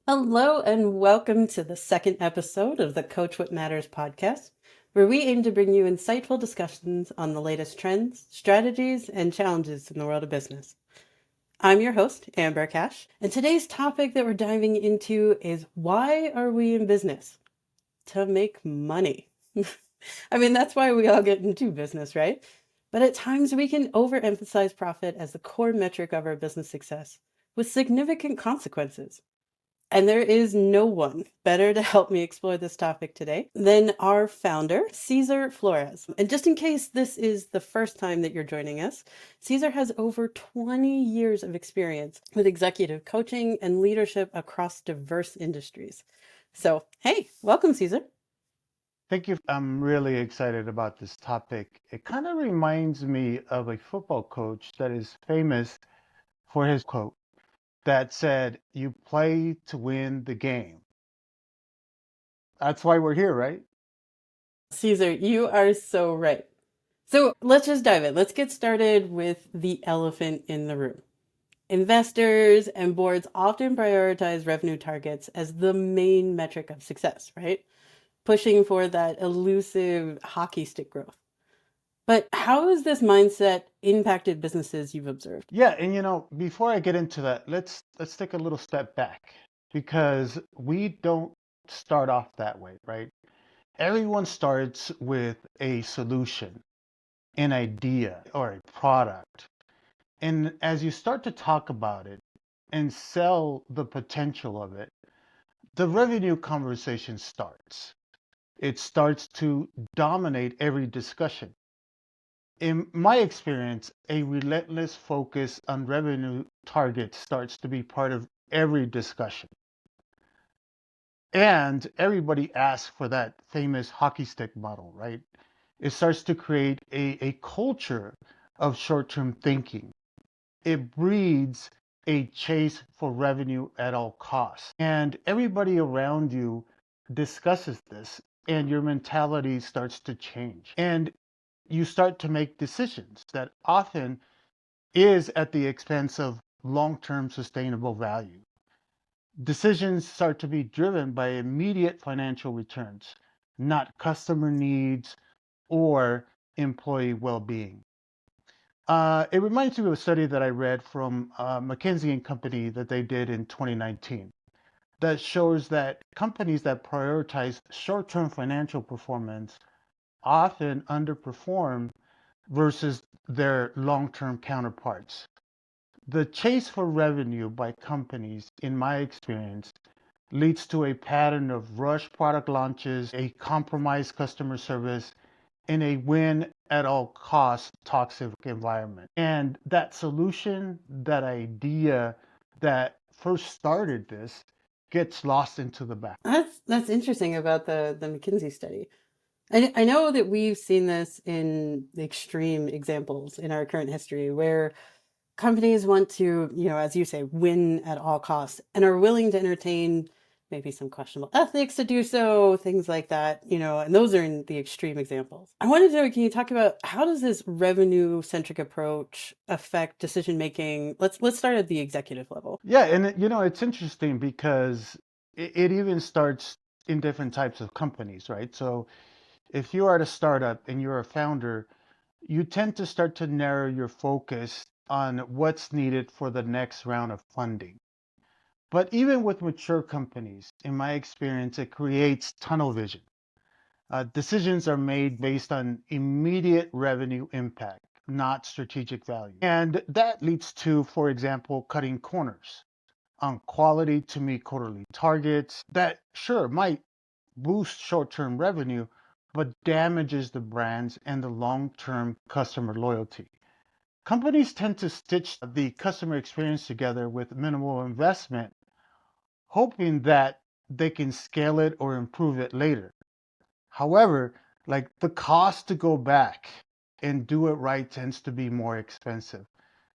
Hello, and welcome to the second episode of the Coach What Matters podcast, where we aim to bring you insightful discussions on the latest trends, strategies, and challenges in the world of business. I'm your host, Amber Cash, and today's topic that we're diving into is why are we in business? To make money. I mean, that's why we all get into business, right? But at times we can overemphasize profit as the core metric of our business success with significant consequences. And there is no one better to help me explore this topic today than our founder, Cesar Flores. And just in case this is the first time that you're joining us, Cesar has over 20 years of experience with executive coaching and leadership across diverse industries. So, hey, welcome, Cesar. Thank you. I'm really excited about this topic. It kind of reminds me of a football coach that is famous for his quote that said, "You play to win the game." That's why we're here, right? Cesar, you are so right. So let's just dive in. Let's get started with the elephant in the room. Investors and boards often prioritize revenue targets as the main metric of success, right? Pushing for that elusive hockey stick growth. But how has this mindset impacted businesses you've observed? Yeah, and before I get into that, let's take a little step back because we don't start off that way, right? Everyone starts with a solution, an idea, or a product. And as you start to talk about it and sell the potential of it, the revenue conversation starts. It starts to dominate every discussion. In my experience, a relentless focus on revenue targets starts to be part of every discussion. And everybody asks for that famous hockey stick model, right? It starts to create a culture of short term thinking. It breeds a chase for revenue at all costs. And everybody around you discusses this, and your mentality starts to change. And you start to make decisions that often is at the expense of long-term sustainable value. Decisions start to be driven by immediate financial returns, not customer needs or employee well-being. It reminds me of a study that I read from McKinsey and Company that they did in 2019 that shows that companies that prioritize short-term financial performance often underperform versus their long-term counterparts. The chase for revenue by companies, in my experience, leads to a pattern of rush product launches, a compromised customer service, in a win at all costs toxic environment. And that solution, that idea that first started this, gets lost into the back. That's interesting about the McKinsey study. I know that we've seen this in extreme examples in our current history where companies want to, as you say, win at all costs and are willing to entertain maybe some questionable ethics to do so, things like that, and those are in the extreme examples. I wanted to know, can you talk about how does this revenue centric approach affect decision making? Let's start at the executive level. Yeah, and it's interesting because it even starts in different types of companies, right? So if you are at a startup and you're a founder, you tend to start to narrow your focus on what's needed for the next round of funding. But even with mature companies, in my experience, it creates tunnel vision. Decisions are made based on immediate revenue impact, not strategic value. And that leads to, for example, cutting corners on quality to meet quarterly targets that sure might boost short-term revenue, but damages the brands and the long-term customer loyalty. Companies tend to stitch the customer experience together with minimal investment, hoping that they can scale it or improve it later. However, like the cost to go back and do it right tends to be more expensive.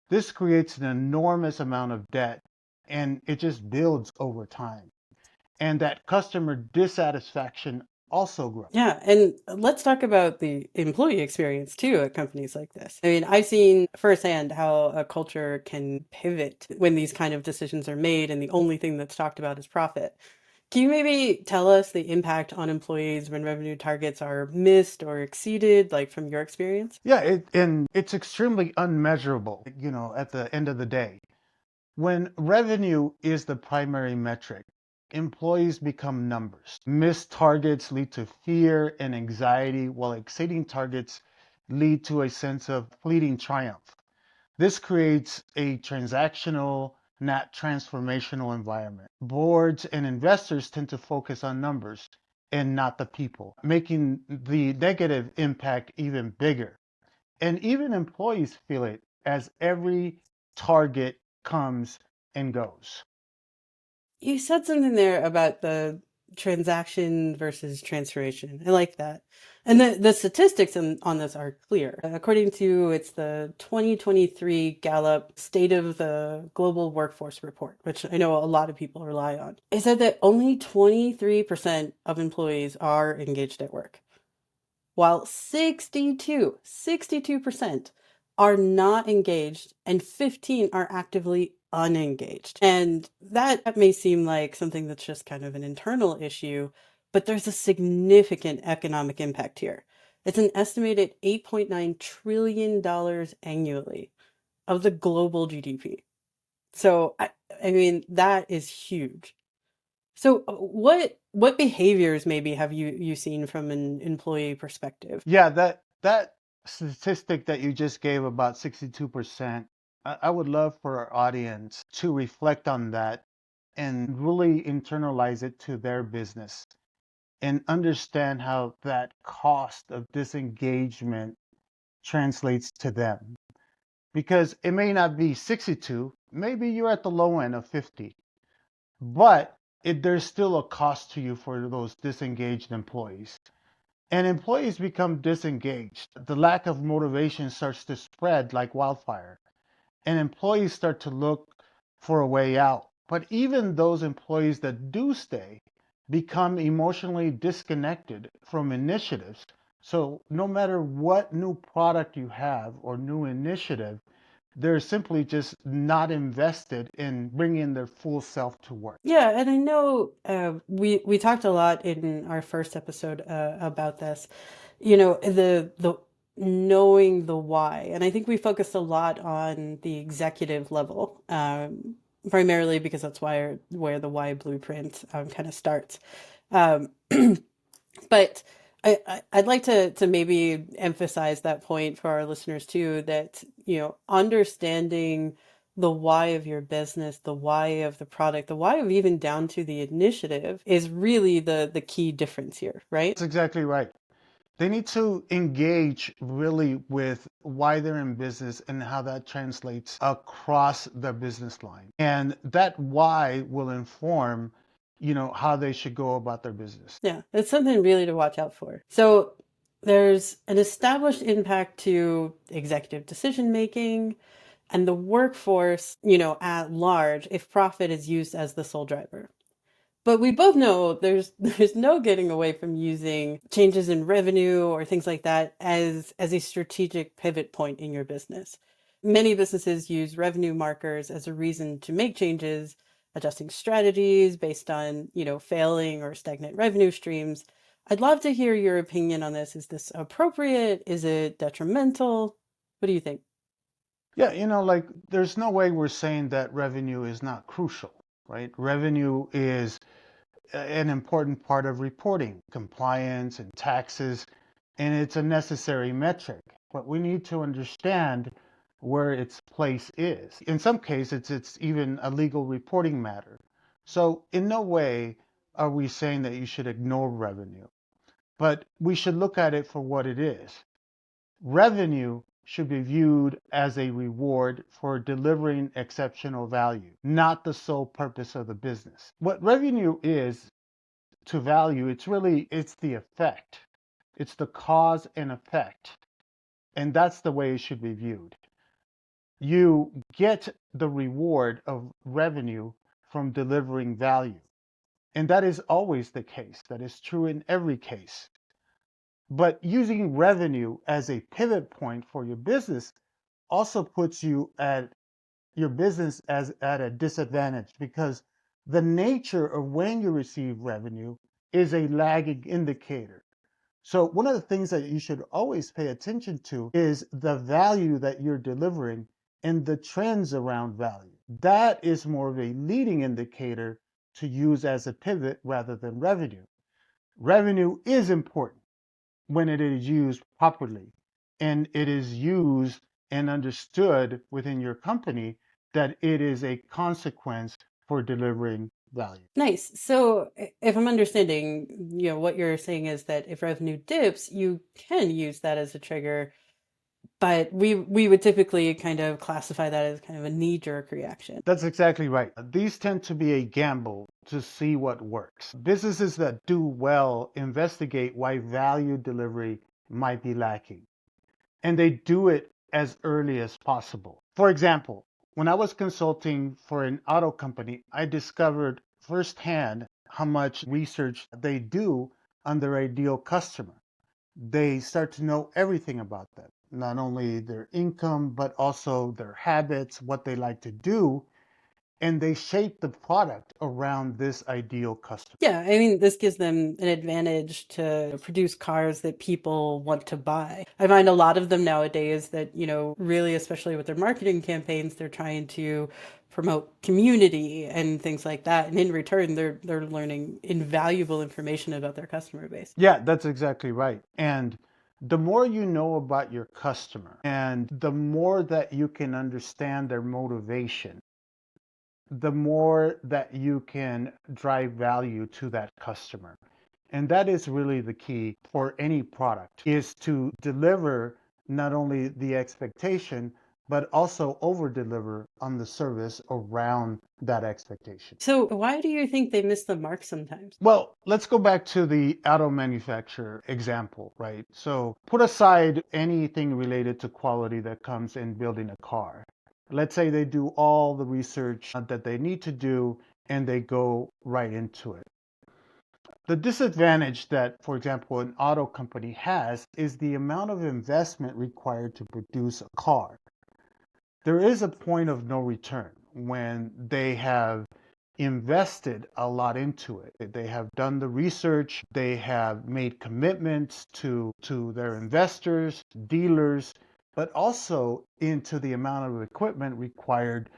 This creates an enormous amount of debt and it just builds over time. And that customer dissatisfaction also grow. Yeah, and let's talk about the employee experience too at companies like this. I mean, I've seen firsthand how a culture can pivot when these kind of decisions are made and the only thing that's talked about is profit. Can you maybe tell us the impact on employees when revenue targets are missed or exceeded, like from your experience? Yeah, and it's extremely unmeasurable, at the end of the day. When revenue is the primary metric, employees become numbers. Missed targets lead to fear and anxiety, while exceeding targets lead to a sense of fleeting triumph. This creates a transactional, not transformational environment. Boards and investors tend to focus on numbers and not the people, making the negative impact even bigger. And even employees feel it as every target comes and goes. You said something there about the transaction versus transformation. I like that. And the statistics on this are clear. According to it's the 2023 Gallup State of the Global Workforce Report, which I know a lot of people rely on. It said that only 23% of employees are engaged at work, while 62% are not engaged and 15 are actively unengaged. And that may seem like something that's just kind of an internal issue, but there's a significant economic impact here. It's an estimated $8.9 trillion annually of the global GDP. So I mean that is huge. So what behaviors maybe have you seen from an employee perspective? Yeah, that statistic that you just gave about 62%, I would love for our audience to reflect on that and really internalize it to their business and understand how that cost of disengagement translates to them. Because it may not be 62, maybe you're at the low end of 50, but there's still a cost to you for those disengaged employees. And employees become disengaged. The lack of motivation starts to spread like wildfire, and employees start to look for a way out. But even those employees that do stay become emotionally disconnected from initiatives. So, no matter what new product you have or new initiative, they're simply just not invested in bringing their full self to work. Yeah, and I know we talked a lot in our first episode about this. You know, the knowing the why, and I think we focused a lot on the executive level, primarily because that's where the why blueprint kind of starts. Um, but I'd like to maybe emphasize that point for our listeners too, that, you know, understanding the why of your business, the why of the product, the why of even down to the initiative is really the key difference here, right? That's exactly right. They need to engage really with why they're in business and how that translates across the business line. And that why will inform, how they should go about their business. Yeah, it's something really to watch out for. So there's an established impact to executive decision making and the workforce, you know, at large if profit is used as the sole driver. But we both know there's no getting away from using changes in revenue or things like that as a strategic pivot point in your business. Many businesses use revenue markers as a reason to make changes, adjusting strategies based on, you know, failing or stagnant revenue streams. I'd love to hear your opinion on this. Is this appropriate? Is it detrimental? What do you think? Yeah, like there's no way we're saying that revenue is not crucial, right? Revenue is an important part of reporting, compliance, and taxes, and it's a necessary metric. But we need to understand where its place is. In some cases, it's even a legal reporting matter. So, in no way are we saying that you should ignore revenue, but we should look at it for what it is. Revenue should be viewed as a reward for delivering exceptional value, not the sole purpose of the business. What revenue is to value, it's the effect. It's the cause and effect. And that's the way it should be viewed. You get the reward of revenue from delivering value. And that is always the case. That is true in every case. But using revenue as a pivot point for your business also puts you at your business as at a disadvantage because the nature of when you receive revenue is a lagging indicator. So one of the things that you should always pay attention to is the value that you're delivering and the trends around value. That is more of a leading indicator to use as a pivot rather than revenue. Revenue is important when it is used properly and it is used and understood within your company that it is a consequence for delivering value. Nice. So if I'm understanding, what you're saying is that if revenue dips, you can use that as a trigger, but we would typically kind of classify that as kind of a knee-jerk reaction. That's exactly right. These tend to be a gamble to see what works. Businesses that do well investigate why value delivery might be lacking, and they do it as early as possible. For example, when I was consulting for an auto company, I discovered firsthand how much research they do on their ideal customer. They start to know everything about them, not only their income, but also their habits, what they like to do, and they shape the product around this ideal customer. Yeah, I mean, this gives them an advantage to produce cars that people want to buy. I find a lot of them nowadays that, really, especially with their marketing campaigns, they're trying to promote community and things like that. And in return, they're learning invaluable information about their customer base. Yeah, that's exactly right. And the more you know about your customer and the more that you can understand their motivation, the more that you can drive value to that customer. And that is really the key for any product, is to deliver not only the expectation, but also over deliver on the service around that expectation. So why do you think they miss the mark sometimes? Well, let's go back to the auto manufacturer example, right? So put aside anything related to quality that comes in building a car. Let's say they do all the research that they need to do and they go right into it. The disadvantage that, for example, an auto company has is the amount of investment required to produce a car. There is a point of no return when they have invested a lot into it. They have done the research, they have made commitments to their investors, dealers, but also into the amount of equipment required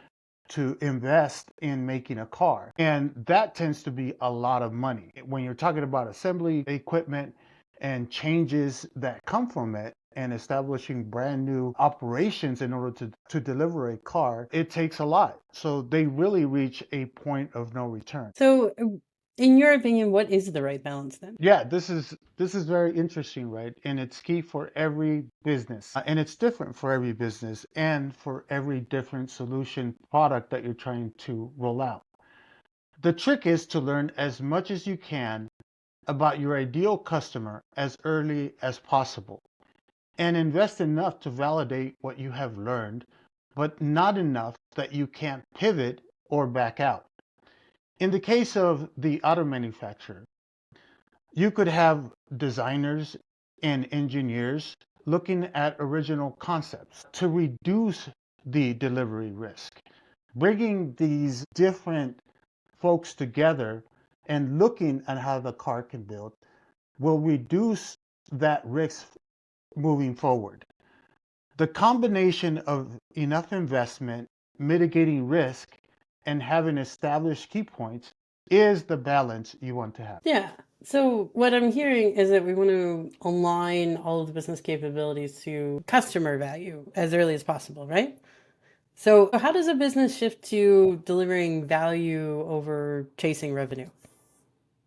to invest in making a car. And that tends to be a lot of money. When you're talking about assembly equipment and changes that come from it and establishing brand new operations in order to deliver a car, it takes a lot. So they really reach a point of no return. So in your opinion, what is the right balance then? Yeah, this is very interesting, right? And it's key for every business. And it's different for every business and for every different solution product that you're trying to roll out. The trick is to learn as much as you can about your ideal customer as early as possible and invest enough to validate what you have learned, but not enough that you can't pivot or back out. In the case of the auto manufacturer, you could have designers and engineers looking at original concepts to reduce the delivery risk. Bringing these different folks together and looking at how the car can build will reduce that risk moving forward. The combination of enough investment, mitigating risk, and having established key points is the balance you want to have. Yeah. So what I'm hearing is that we want to align all of the business capabilities to customer value as early as possible, right? So how does a business shift to delivering value over chasing revenue?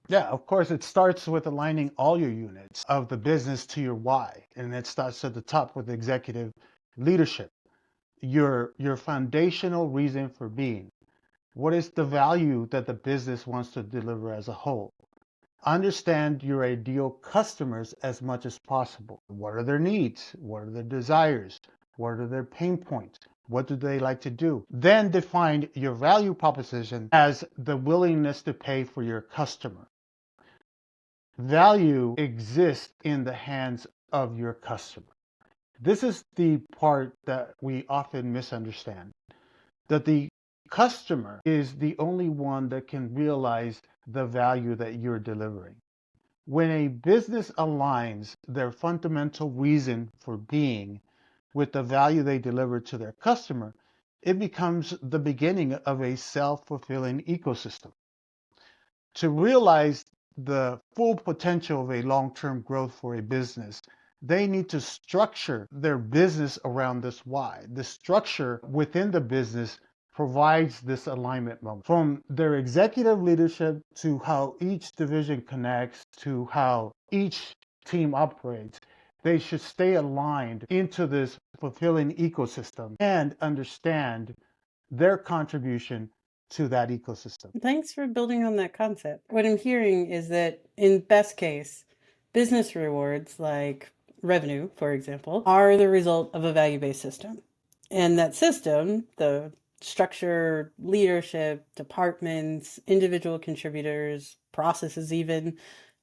Yeah, of course, it starts with aligning all your units of the business to your why. And it starts at the top with executive leadership, your foundational reason for being. What is the value that the business wants to deliver as a whole? Understand your ideal customers as much as possible. What are their needs? What are their desires? What are their pain points? What do they like to do? Then define your value proposition as the willingness to pay for your customer. Value exists in the hands of your customer. This is the part that we often misunderstand, that the customer is the only one that can realize the value that you're delivering. When a business aligns their fundamental reason for being with the value they deliver to their customer, it becomes the beginning of a self-fulfilling ecosystem. To realize the full potential of a long-term growth for a business, they need to structure their business around this why. The structure within the business provides this alignment moment. From their executive leadership to how each division connects to how each team operates, they should stay aligned into this fulfilling ecosystem and understand their contribution to that ecosystem. Thanks for building on that concept. What I'm hearing is that in best case, business rewards like revenue, for example, are the result of a value-based system. And that system, the structure, leadership, departments, individual contributors, processes even,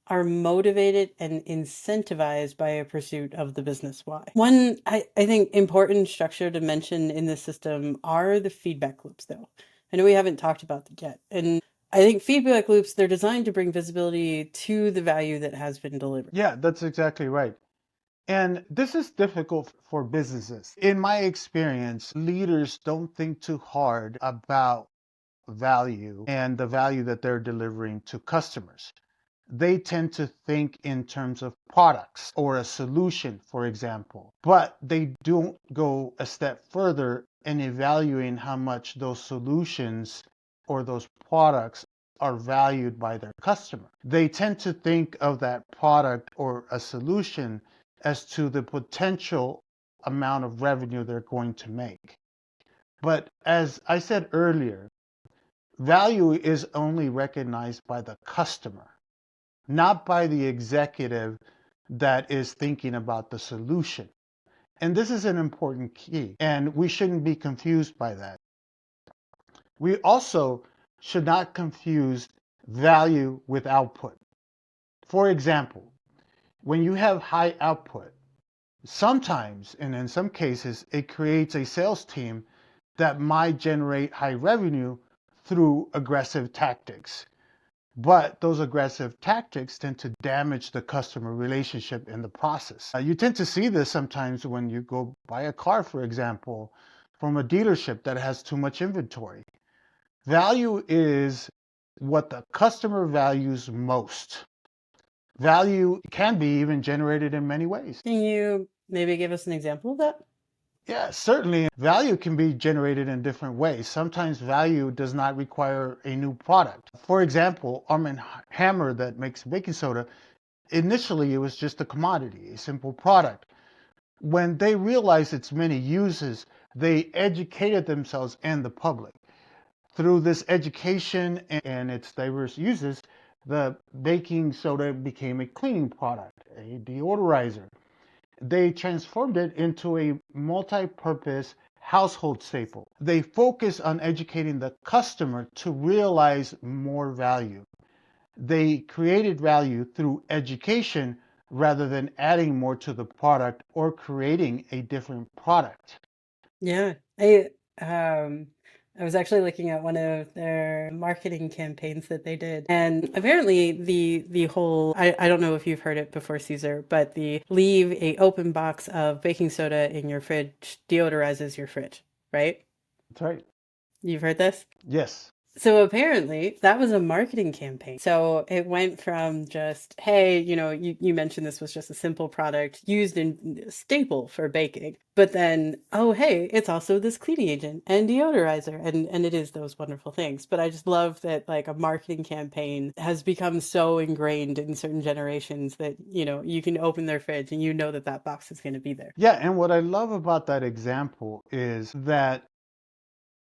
are motivated and incentivized by a pursuit of the business why. One, I think, important structure to mention in the system are the feedback loops, though. I know we haven't talked about that yet. And I think feedback loops, they're designed to bring visibility to the value that has been delivered. Yeah, that's exactly right. And this is difficult for businesses. In my experience, leaders don't think too hard about value and the value that they're delivering to customers. They tend to think in terms of products or a solution, for example, but they don't go a step further in evaluating how much those solutions or those products are valued by their customer. They tend to think of that product or a solution as to the potential amount of revenue they're going to make. But as I said earlier, value is only recognized by the customer, not by the executive that is thinking about the solution. And this is an important key, and we shouldn't be confused by that. We also should not confuse value with output. For example, when you have high output, sometimes, and in some cases, it creates a sales team that might generate high revenue through aggressive tactics. But those aggressive tactics tend to damage the customer relationship in the process. You tend to see this sometimes when you go buy a car, for example, from a dealership that has too much inventory. Value is what the customer values most. Value can be even generated in many ways. Can you maybe give us an example of that? Yeah, certainly value can be generated in different ways. Sometimes value does not require a new product. For example, Arm & Hammer that makes baking soda, initially it was just a commodity, a simple product. When they realized its many uses, they educated themselves and the public. Through this education and its diverse uses, the baking soda became a cleaning product, a deodorizer. They transformed it into a multi-purpose household staple. They focus on educating the customer to realize more value. They created value through education rather than adding more to the product or creating a different product. Yeah, I was actually looking at one of their marketing campaigns that they did, and apparently the whole I don't know if you've heard it before, Cesar, but the leave a open box of baking soda in your fridge deodorizes your fridge, right? That's right. You've heard this? Yes. So apparently that was a marketing campaign. So it went from just, hey, you mentioned this was just a simple product used in staple for baking. But then, oh, hey, it's also this cleaning agent and deodorizer. And it is those wonderful things. But I just love that like a marketing campaign has become so ingrained in certain generations that, you can open their fridge and you know that that box is going to be there. Yeah, and what I love about that example is that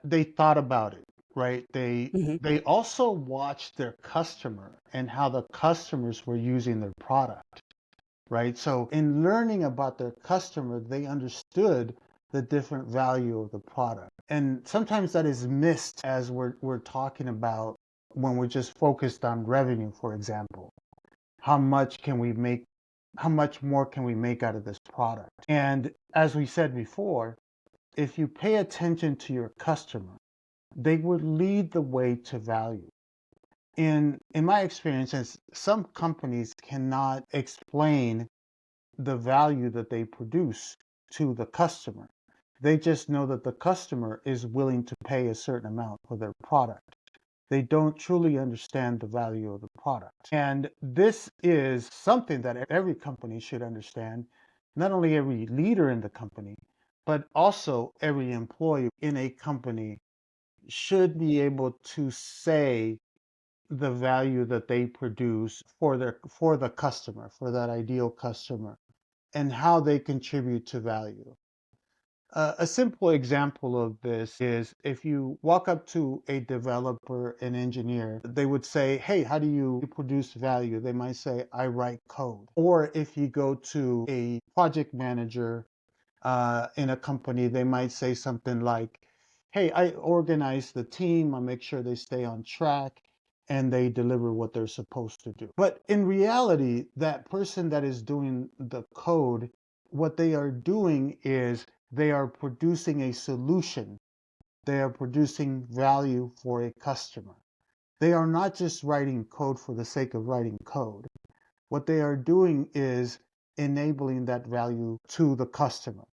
they thought about it, right? Hmm. They also watched their customer and how the customers were using their product, right? So in learning about their customer, they understood the different value of the product. And sometimes that is missed as we're talking about when we're just focused on revenue, for example. How much can we make? How much more can we make out of this product? And as we said before, if you pay attention to your customer, they would lead the way to value. In my experiences, some companies cannot explain the value that they produce to the customer. They just know that the customer is willing to pay a certain amount for their product. They don't truly understand the value of the product. And this is something that every company should understand, not only every leader in the company, but also every employee in a company should be able to say the value that they produce for the customer, for that ideal customer, and how they contribute to value. A simple example of this is if you walk up to a developer, an engineer, they would say, "Hey, how do you produce value?" They might say, "I write code." Or if you go to a project manager in a company, they might say something like, "Hey, I organize the team, I make sure they stay on track, and they deliver what they're supposed to do." But in reality, that person that is doing the code, what they are doing is they are producing a solution. They are producing value for a customer. They are not just writing code for the sake of writing code. What they are doing is enabling that value to the customer.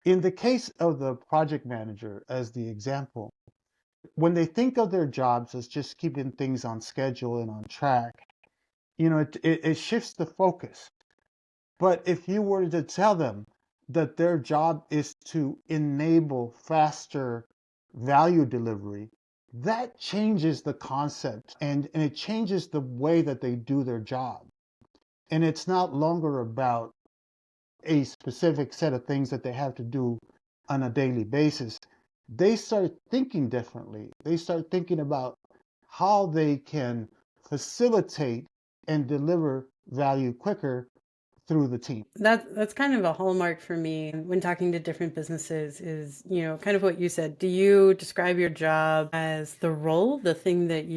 In the case of the project manager, as the example, when they think of their jobs as just keeping things on schedule and on track, it shifts the focus. But if you were to tell them that their job is to enable faster value delivery, that changes the concept and it changes the way that they do their job. And it's not longer about a specific set of things that they have to do on a daily basis. They start thinking differently. They start thinking about how they can facilitate and deliver value quicker through the team. That's kind of a hallmark for me when talking to different businesses is, kind of what you said. Do you describe your job as the role, the thing that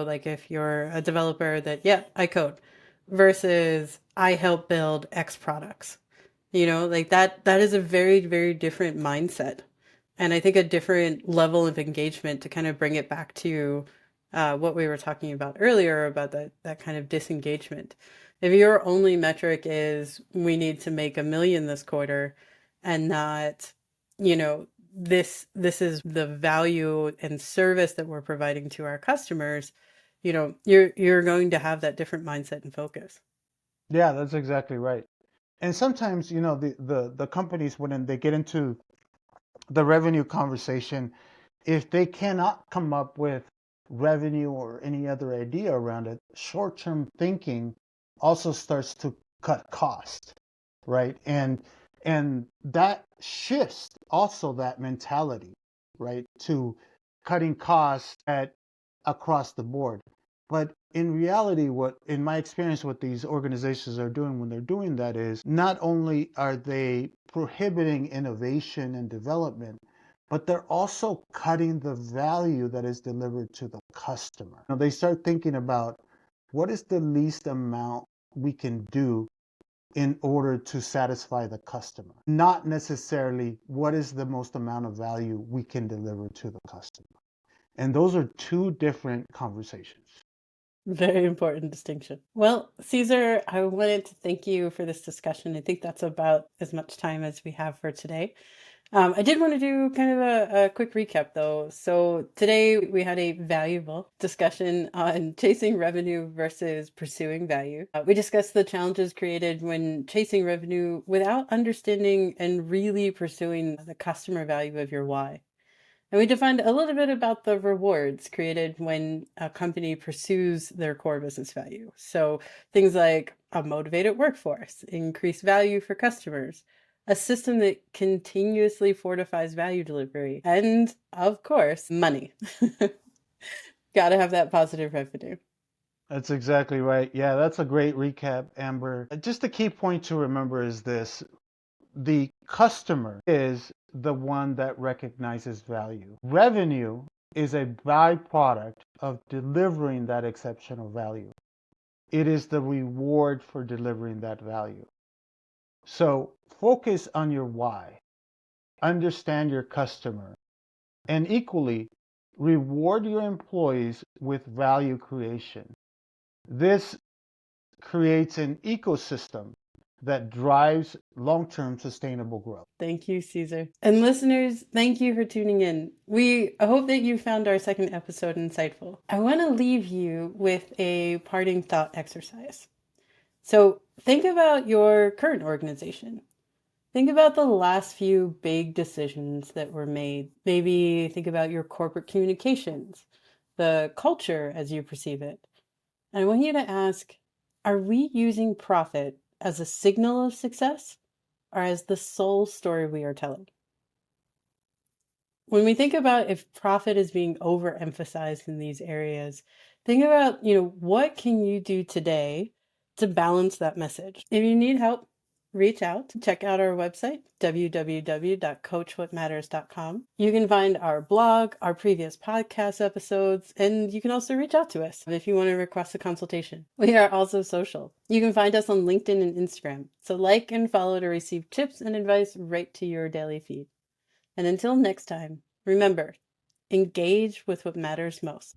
like if you're a developer that, yeah, I code versus I help build X products? Like that is a very, very different mindset. And I think a different level of engagement to kind of bring it back to what we were talking about earlier about that kind of disengagement. If your only metric is we need to make 1 million this quarter and not, this is the value and service that we're providing to our customers, you're going to have that different mindset and focus. Yeah, that's exactly right. And sometimes, the companies, when they get into the revenue conversation, if they cannot come up with revenue or any other idea around it, short-term thinking also starts to cut cost, right? And that shifts also that mentality, right, to cutting costs at across the board. But in reality, what in my experience, what these organizations are doing when they're doing that is not only are they prohibiting innovation and development, but they're also cutting the value that is delivered to the customer. Now they start thinking about what is the least amount we can do in order to satisfy the customer, not necessarily what is the most amount of value we can deliver to the customer. And those are two different conversations. Very important distinction. Well, Caesar, I wanted to thank you for this discussion. I think that's about as much time as we have for today. I did want to do kind of a quick recap though. So today we had a valuable discussion on chasing revenue versus pursuing value. We discussed the challenges created when chasing revenue without understanding and really pursuing the customer value of your why. And we defined a little bit about the rewards created when a company pursues their core business value. So things like a motivated workforce, increased value for customers, a system that continuously fortifies value delivery, and of course, money. Got to have that positive revenue. That's exactly right. Yeah, that's a great recap, Amber. Just the key point to remember is this. the customer is the one that recognizes value. Revenue is a byproduct of delivering that exceptional value. It is the reward for delivering that value. So focus on your why, understand your customer, and equally reward your employees with value creation. This creates an ecosystem that drives long-term sustainable growth. Thank you, Cesar. And listeners, thank you for tuning in. We hope that you found our second episode insightful. I want to leave you with a parting thought exercise. So think about your current organization. Think about the last few big decisions that were made. Maybe think about your corporate communications, the culture as you perceive it. And I want you to ask, are we using profit as a signal of success or as the sole story we are telling? When we think about if profit is being overemphasized in these areas, think about, what can you do today to balance that message? If you need help, reach out. Check out our website, www.coachwhatmatters.com. You can find our blog, our previous podcast episodes, and you can also reach out to us if you want to request a consultation. We are also social. You can find us on LinkedIn and Instagram. So like and follow to receive tips and advice right to your daily feed. And until next time, remember, engage with what matters most.